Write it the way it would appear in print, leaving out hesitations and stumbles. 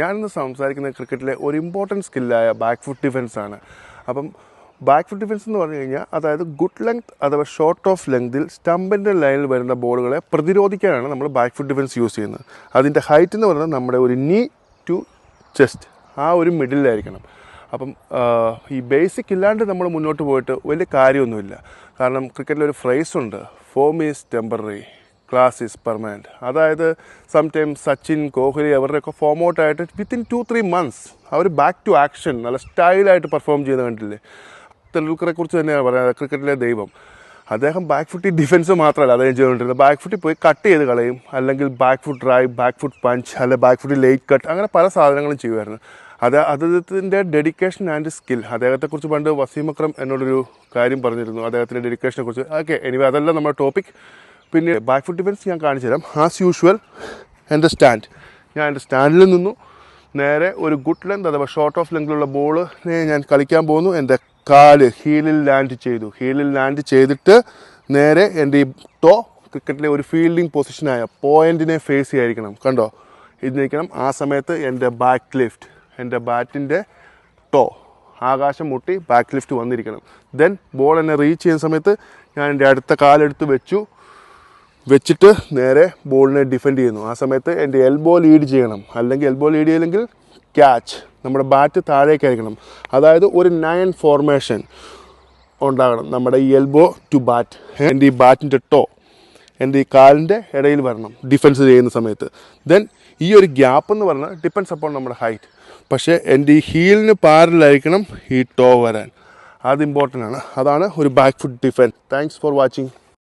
ഞാനിന്ന് സംസാരിക്കുന്ന ക്രിക്കറ്റിലെ ഒരു ഇമ്പോർട്ടൻറ്റ് സ്കില്ലായ ബാക്ക് ഫുട്ട് ഡിഫൻസ് ആണ്. അപ്പം ബാക്ക് ഫുട്ട് ഡിഫൻസ് എന്ന് പറഞ്ഞു കഴിഞ്ഞാൽ അതായത് ഗുഡ് ലെങ്ത് അഥവാ ഷോർട്ട് ഓഫ് ലെങ്തിൽ സ്റ്റമ്പിൻ്റെ ലൈനിൽ വരുന്ന ബോളുകളെ പ്രതിരോധിക്കാനാണ് നമ്മൾ ബാക്ക് ഫുട്ട് ഡിഫൻസ് യൂസ് ചെയ്യുന്നത്. അതിൻ്റെ ഹൈറ്റ് എന്ന് പറയുന്നത് നമ്മുടെ ഒരു നീ ടു ചെസ്റ്റ് ആ ഒരു മിഡിലായിരിക്കണം. അപ്പം ഈ ബേസിക് ഇല്ലാണ്ട് നമ്മൾ മുന്നോട്ട് പോയിട്ട് വലിയ കാര്യമൊന്നുമില്ല. കാരണം ക്രിക്കറ്റിലൊരു ഫ്രേസ് ഉണ്ട്, form is temporary, class is permanent. അതായത് സംടൈംസ് സച്ചിൻ, കോഹ്ലി അവരുടെയൊക്കെ ഫോം ഔട്ടായിട്ട് വിത്തിൻ 2-3 months അവർ ബാക്ക് ടു ആക്ഷൻ നല്ല സ്റ്റൈലായിട്ട് പെർഫോം ചെയ്യുന്ന കണ്ടില്ലേ. തെണ്ടുൽക്കറെ കുറിച്ച് തന്നെയാണ് പറയുന്നത്, ക്രിക്കറ്റിലെ ദൈവം. അദ്ദേഹം ബാക്ക് ഫുട്ടി ഡിഫൻസ് മാത്രമല്ല അദ്ദേഹം ചെയ്തുകൊണ്ടിരുന്നത്, ബാക്ക് ഫുട്ടിൽ പോയി കട്ട് ചെയ്ത് കളയും, അല്ലെങ്കിൽ back foot drive, back foot punch, അല്ലെങ്കിൽ ബാക്ക് ഫുട്ടിൽ ലേറ്റ് കട്ട്, അങ്ങനെ പല സാധനങ്ങളും ചെയ്യുമായിരുന്നു. അദ്ദേഹത്തിൻ്റെ ഡെഡിക്കേഷൻ ആൻഡ് സ്കിൽ. അദ്ദേഹത്തെക്കുറിച്ച് പണ്ട് വസീം അക്രം എന്നോടൊരു കാര്യം പറഞ്ഞിരുന്നു, അദ്ദേഹത്തിൻ്റെ ഡെഡിക്കേഷനെ കുറിച്ച്. ഓക്കെ, എനിവേ അതല്ല നമ്മുടെ ടോപ്പിക്. പിന്നെ ബാക്ക് ഫുട്ട് ഡിഫൻസ് ഞാൻ കാണിച്ചു തരാം. ആസ് യൂഷ്വൽ എൻ്റെ സ്റ്റാൻഡ്, ഞാൻ എൻ്റെ സ്റ്റാൻഡിൽ നിന്നു നേരെ ഒരു ഗുഡ് ലെങ്ത് അഥവാ ഷോർട്ട് ഓഫ് ലെങ്തിലുള്ള ബോൾ ഞാൻ കളിക്കാൻ പോകുന്നു. എൻ്റെ കാല് ഹീലിൽ ലാൻഡ് ചെയ്തു. ഹീലിൽ ലാൻഡ് ചെയ്തിട്ട് നേരെ എൻ്റെ ഈ ടോ ക്രിക്കറ്റിലെ ഒരു ഫീൽഡിംഗ് പൊസിഷനായ പോയിൻറ്റിനെ ഫേസ് ചെയ്യായിരിക്കണം. കണ്ടോ, ഇതിരിക്കണം. ആ സമയത്ത് എൻ്റെ ബാക്ക് ലിഫ്റ്റ്, എൻ്റെ ബാറ്റിൻ്റെ ടോ ആകാശം മുട്ടി ബാക്ക് ലിഫ്റ്റ് വന്നിരിക്കണം. ദെൻ ബോൾ എന്നെ റീച്ച് ചെയ്യുന്ന സമയത്ത് ഞാൻ എൻ്റെ അടുത്ത കാലെടുത്ത് വെച്ചിട്ട് നേരെ ബോളിനെ ഡിഫെൻഡ് ചെയ്യുന്നു. ആ സമയത്ത് എൻ്റെ എൽബോ ലീഡ് ചെയ്യണം, അല്ലെങ്കിൽ എൽബോ ലീഡ് ചെയ്യില്ലെങ്കിൽ ക്യാച്ച്, നമ്മുടെ ബാറ്റ് താഴേക്കായിരിക്കണം. അതായത് ഒരു 9 ഫോർമേഷൻ ഉണ്ടാകണം. നമ്മുടെ ഈ എൽബോ ടു ബാറ്റ്, എൻ്റെ ഈ ബാറ്റിൻ്റെ ടോ എൻ്റെ ഈ കാലിൻ്റെ ഇടയിൽ വരണം ഡിഫൻസ് ചെയ്യുന്ന സമയത്ത്. ദെൻ ഈ ഒരു ഗ്യാപ്പ് എന്ന് പറഞ്ഞാൽ ഡിപ്പെൻസ് അപ്പോൺ നമ്മുടെ ഹൈറ്റ്. പക്ഷേ എൻ്റെ ഈ ഹീലിന് പാരലായിരിക്കണം ഈ ടോ വരാൻ. അത് ഇമ്പോർട്ടൻ്റ് ആണ്. അതാണ് ഒരു back foot defence. Thanks for watching.